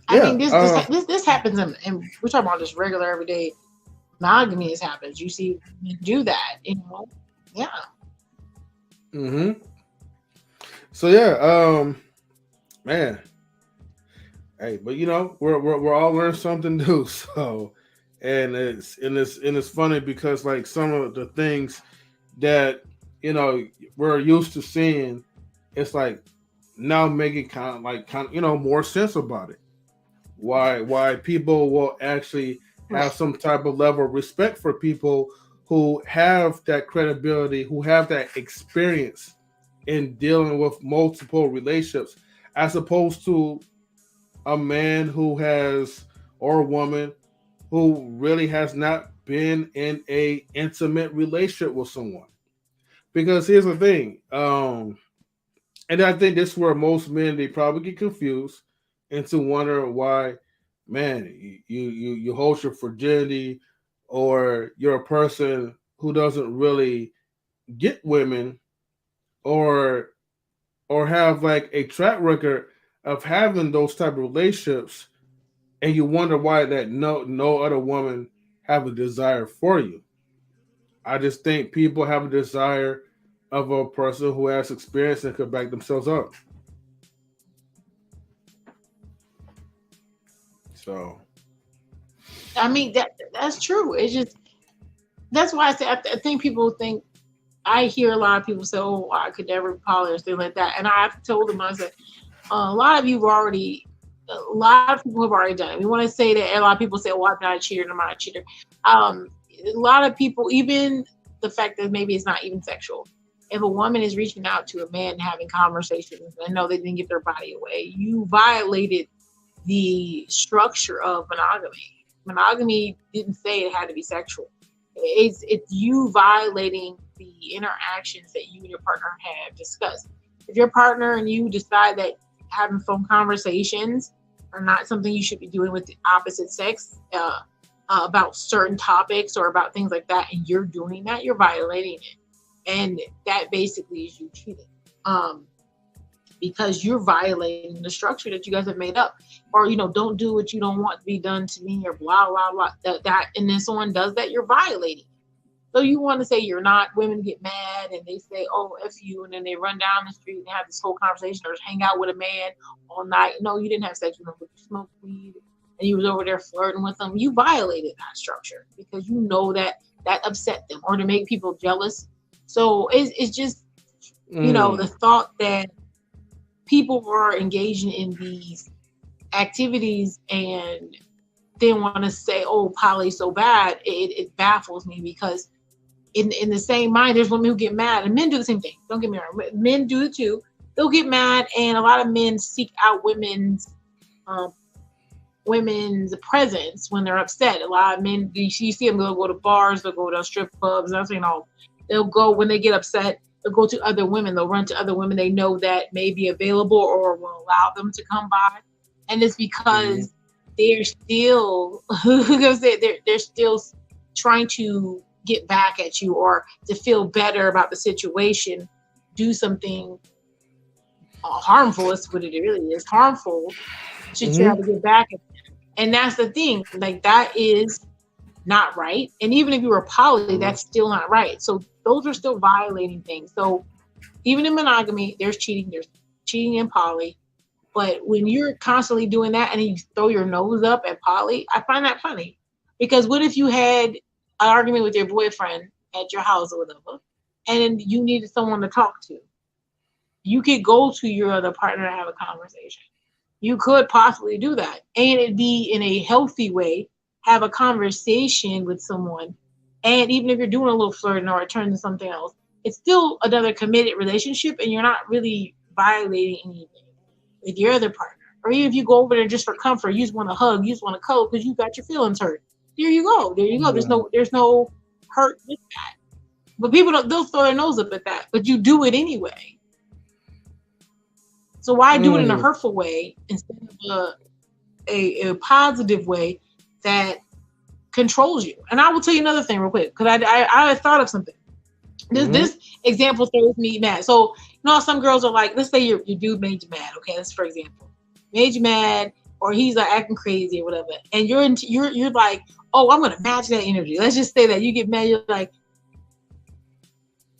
I mean, this happens, and we're talking about this regular, everyday monogamy. Has happens. You see men do that, yeah. So yeah, man. Hey, but we're all learning something new. So, and it's funny because like some of the things that we're used to seeing, it's like now making kind of more sense about it. Why people will actually have some type of level of respect for people who have that credibility, who have that experience in dealing with multiple relationships, as opposed to a man who has, or a woman who really has not been in a intimate relationship with someone. Because here's the thing, and I think this is where most men, they probably get confused into wondering why, man, you hold your virginity, or you're a person who doesn't really get women, or have like a track record of having those type of relationships, and you wonder why that no other woman have a desire for you. I just think people have a desire of a person who has experience and could back themselves up. So, I mean, that's true. It's just, that's why I say I think people think I hear a lot of people say, "Oh, I could never be poly," or things like that, and I've told them, I said, a lot of you have already, a lot of people have already done it. We want to say that a lot of people say, "Well, I'm not a cheater, I'm not a cheater." A lot of people, even the fact that maybe it's not even sexual. If a woman is reaching out to a man and having conversations and know they didn't give their body away, you violated the structure of monogamy. Monogamy didn't say it had to be sexual. It's you violating the interactions that you and your partner have discussed. If your partner and you decide that having phone conversations are not something you should be doing with the opposite sex, about certain topics or about things like that, and you're doing that, you're violating it. And that basically is you cheating. Because you're violating the structure that you guys have made up. Or, don't do what you don't want to be done to me, or blah, blah, blah. And then someone does that, you're violating. So you want to say you're not, women get mad and they say, "Oh, F you," and then they run down the street and have this whole conversation or hang out with a man all night. No, you didn't have sex with him, but you smoked weed and you was over there flirting with them. You violated that structure because you know that upset them, or to make people jealous. So it's just, the thought that people are engaging in these activities and then want to say, "Oh, poly so bad," it baffles me, because in the same mind, there's women who get mad, and men do the same thing. Don't get me wrong, men do it too. They'll get mad, and a lot of men seek out women's presence when they're upset. A lot of men, you see them, they'll go to bars, they'll go to strip clubs. They'll go, when they get upset, they'll go to other women. They'll run to other women they know that may be available or will allow them to come by, and it's because they're still they're still trying to get back at you, or to feel better about the situation, do something harmful. That's what it really is, harmful, to try to get back at them. And that's the thing, like, that is not right. And even if you were poly, that's still not right. So those are still violating things. So even in monogamy, there's cheating in poly. But when you're constantly doing that and you throw your nose up at poly, I find that funny. Because what if you had an argument with your boyfriend at your house or whatever, and you needed someone to talk to? You could go to your other partner and have a conversation. You could possibly do that. And it'd be in a healthy way, have a conversation with someone. And even if you're doing a little flirting or it turns into something else, it's still another committed relationship, and you're not really violating anything with your other partner. Or even if you go over there just for comfort, you just want to hug, you just want to cuddle because you got your feelings hurt. There you go. There's no hurt with that. But people they'll throw their nose up at that, but you do it anyway. So why do it in a hurtful way instead of a positive way that controls you? And I will tell you another thing real quick, because I thought of something. This example throws me mad. So, some girls are like, let's say your dude made you mad. Okay, that's for example. Made you mad, or he's like acting crazy or whatever. And you're like, "Oh, I'm gonna match that energy." Let's just say that you get mad, you're like,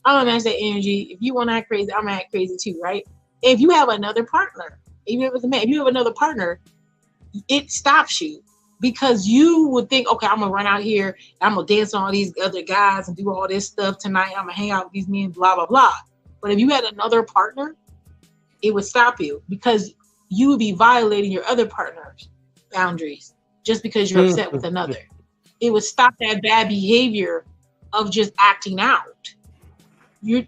"I'm gonna match that energy. If you wanna act crazy, I'm gonna act crazy too," right? If you have another partner, even if it's a man, if you have another partner, it stops you. Because you would think, "Okay, I'm gonna run out here, I'm gonna dance on all these other guys and do all this stuff tonight. I'm gonna hang out with these men, blah blah blah." But if you had another partner, it would stop you, because you would be violating your other partner's boundaries just because you're upset with another. It would stop that bad behavior of just acting out. You're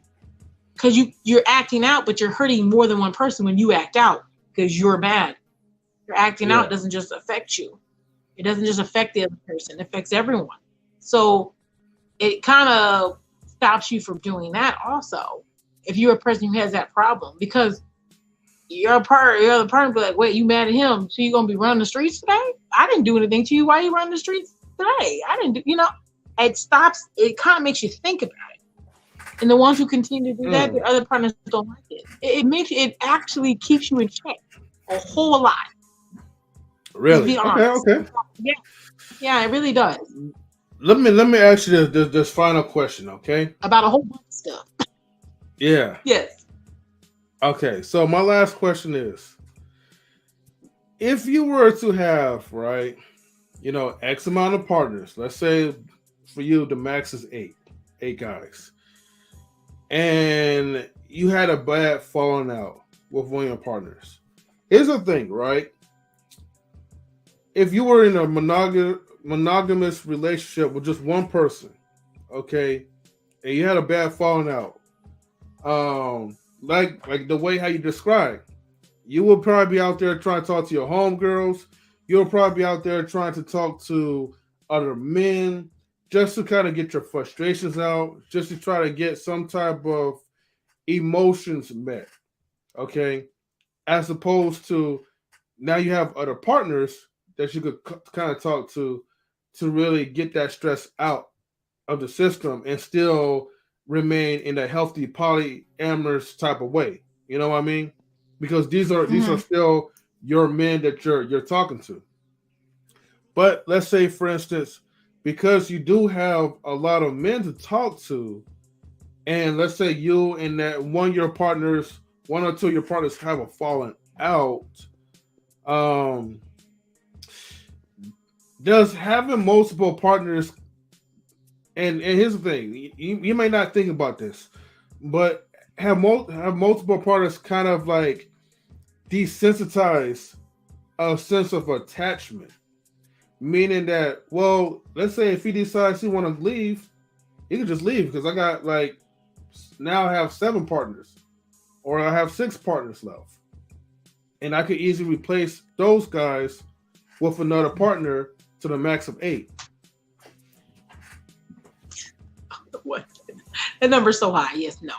acting out, but you're hurting more than one person when you act out because you're mad. Your acting out doesn't just affect you. It doesn't just affect the other person. It affects everyone. So it kind of stops you from doing that also, if you're a person who has that problem. Because your other partner be like, "Wait, you mad at him? So you gonna be running the streets today? I didn't do anything to you. Why are you running the streets today? I didn't do," it kind of makes you think about it. And the ones who continue to do that, the other partners don't like it. It actually keeps you in check a whole lot. Really? Okay. Yeah, it really does. Let me ask you this final question, okay? About a whole bunch of stuff. Yeah. Yes. Okay, so my last question is, if you were to have, right, X amount of partners, let's say for you the max is eight guys. and you had a bad falling out with one of your partners. Here's the thing, right? If you were in a monogamous relationship with just one person, okay, and you had a bad falling out, like the way how you described, you will probably be out there trying to talk to your homegirls. You'll probably be out there trying to talk to other men just to kind of get your frustrations out, just to try to get some type of emotions met, okay? As opposed to now you have other partners that you could kind of talk to really get that stress out of the system and still remain in a healthy polyamorous type of way. You know what I mean? Because these are still your men that you're talking to. But let's say, for instance, because you do have a lot of men to talk to, and let's say you and that one of your partners, one or two of your partners have a falling out, does having multiple partners, and here's the thing, you may not think about this, but have multiple partners kind of like desensitize a sense of attachment. Meaning that, well, let's say if he decides he want to leave, he can just leave because I got like now I have 7 partners, or I have 6 partners left, and I could easily replace those guys with another partner to the max of 8. What? The number's so high. Yes, no.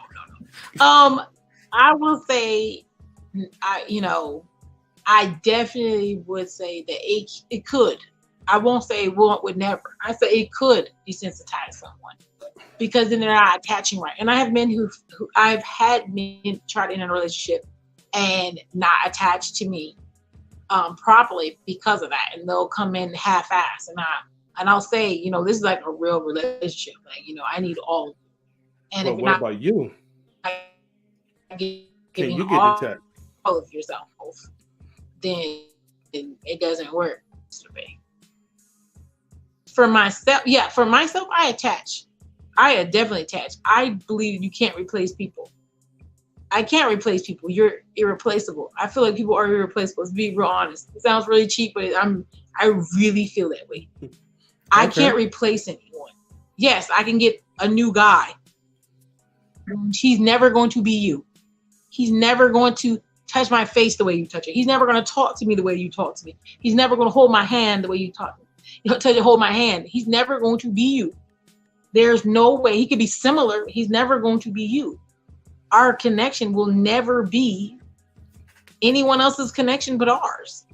I will say, I definitely would say that it could. I won't say it would never. I say it could desensitize someone because then they're not attaching right. And I have men who I've had men try to end a relationship and not attach to me properly because of that, and they'll come in half-assed, and I'll say, this is like a real relationship. Like, I need all of you. And but what about you? Can you get detached? All of yourself, then it doesn't work. For myself, I attach. I definitely attach. I believe you can't replace people. I can't replace people. You're irreplaceable. I feel like people are irreplaceable. To be real honest, it sounds really cheap, but I really feel that way. Okay. I can't replace anyone. Yes, I can get a new guy. He's never going to be you. He's never going to touch my face the way you touch it. He's never going to talk to me the way you talk to me. He's never going to hold my hand the way you talk to me. Hold my hand. He's never going to be you. There's no way. He could be similar. He's never going to be you. Our connection will never be anyone else's connection but ours.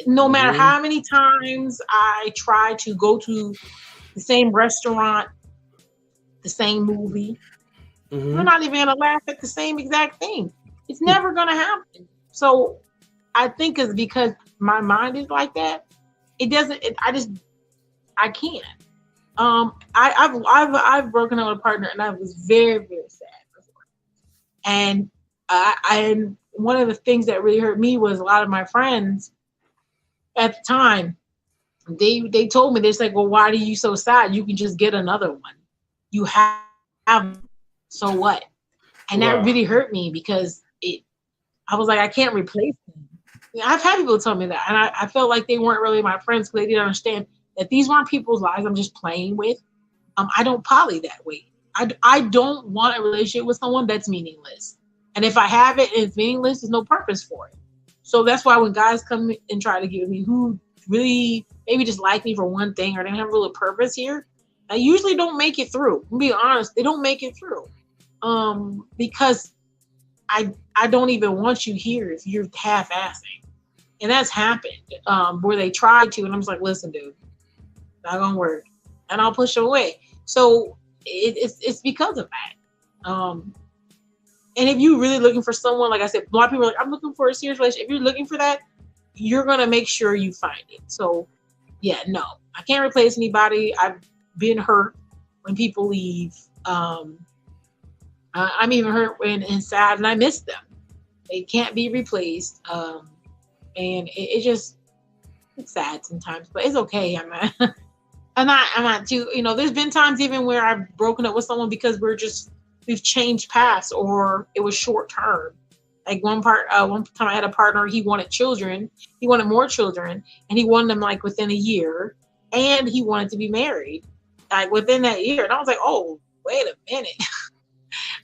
No matter how many times I try to go to the same restaurant, the same movie, we're not even going to laugh at the same exact thing. It's never going to happen. So I think it's because my mind is like that. It doesn't. I can't. I've broken up with a partner, and I was very, very sad before. And and one of the things that really hurt me was a lot of my friends at the time. They told me, they're like, "Well, why are you so sad? You can just get another one. You have, so what?" And that really hurt me because I was like, I can't replace them. I've had people tell me that, and I felt like they weren't really my friends because they didn't understand that these weren't people's lives I'm just playing with. I don't poly that way. I don't want a relationship with someone that's meaningless. And if I have it and it's meaningless, there's no purpose for it. So that's why when guys come and try to give me who really maybe just like me for one thing or they don't have a real purpose here, I usually don't make it through. To be honest, they don't make it through. Because I don't even want you here if you're half-assing. And that's happened where they tried to, and I'm just like, listen, dude, not gonna work. And I'll push them away. So it's because of that. And if you're really looking for someone, like I said, a lot of people are like, I'm looking for a serious relationship. If you're looking for that, you're gonna make sure you find it. So yeah, no, I can't replace anybody. I've been hurt when people leave. I'm even hurt and sad, and I miss them. They can't be replaced. And it's sad sometimes, but it's okay. I'm not too, there's been times even where I've broken up with someone because we're just we've changed paths, or it was short term. Like one time I had a partner, he wanted children, he wanted more children, and he wanted them like within a year, and he wanted to be married like within that year. And I was like, oh, wait a minute.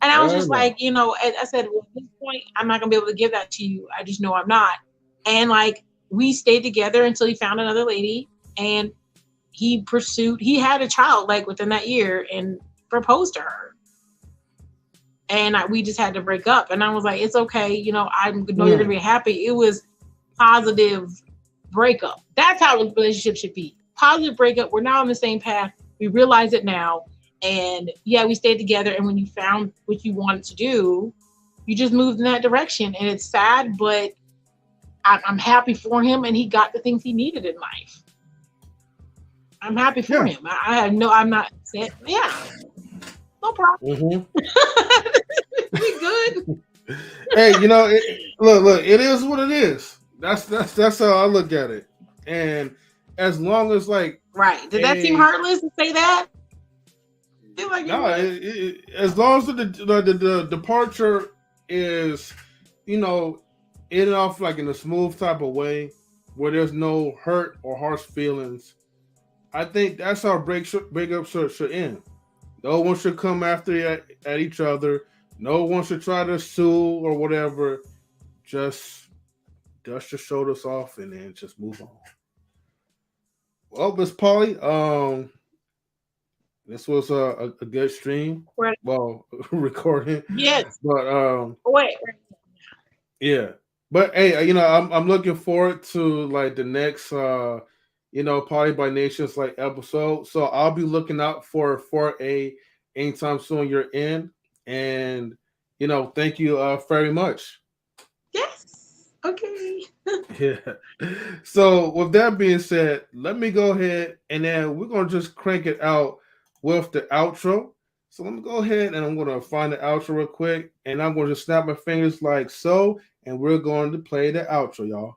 And I was just like, you know, I said, well, at this point, I'm not gonna be able to give that to you. I just know I'm not. And like we stayed together until he found another lady, and he had a child like within that year and proposed to her. And we just had to break up. And I was like, it's okay. You know, I know you're going to be happy. It was positive breakup. That's how a relationship should be. Positive breakup. We're now on the same path. We realize it now. And yeah, we stayed together. And when you found what you wanted to do, you just moved in that direction. And it's sad, but I'm happy for him. And he got the things he needed in life. I'm happy for him. I'm not upset. Yeah. No problem. We good. Hey, you know, look, it is what it is. That's how I look at it. And as long as like, right? Did that seem heartless to say that? Like no, as long as the departure is, you know, in off like in a smooth type of way, where there's no hurt or harsh feelings, I think that's how breakup should end. No one should come after at each other. No one should try to sue or whatever. Just dust your shoulders off and then just move on. Well, MzPoly, this was a good stream. Right. Well, recording. Yes. But wait. Yeah. But hey, you know, I'm looking forward to like the next you know, Poly by Nations like episode. So I'll be looking out for a anytime soon you're in. And you know, thank you very much. Yes. Okay. Yeah. So with that being said, let me go ahead and then we're gonna just crank it out with the outro. So let me go ahead and I'm gonna find the outro real quick, and I'm gonna just snap my fingers like so, and we're going to play the outro, y'all.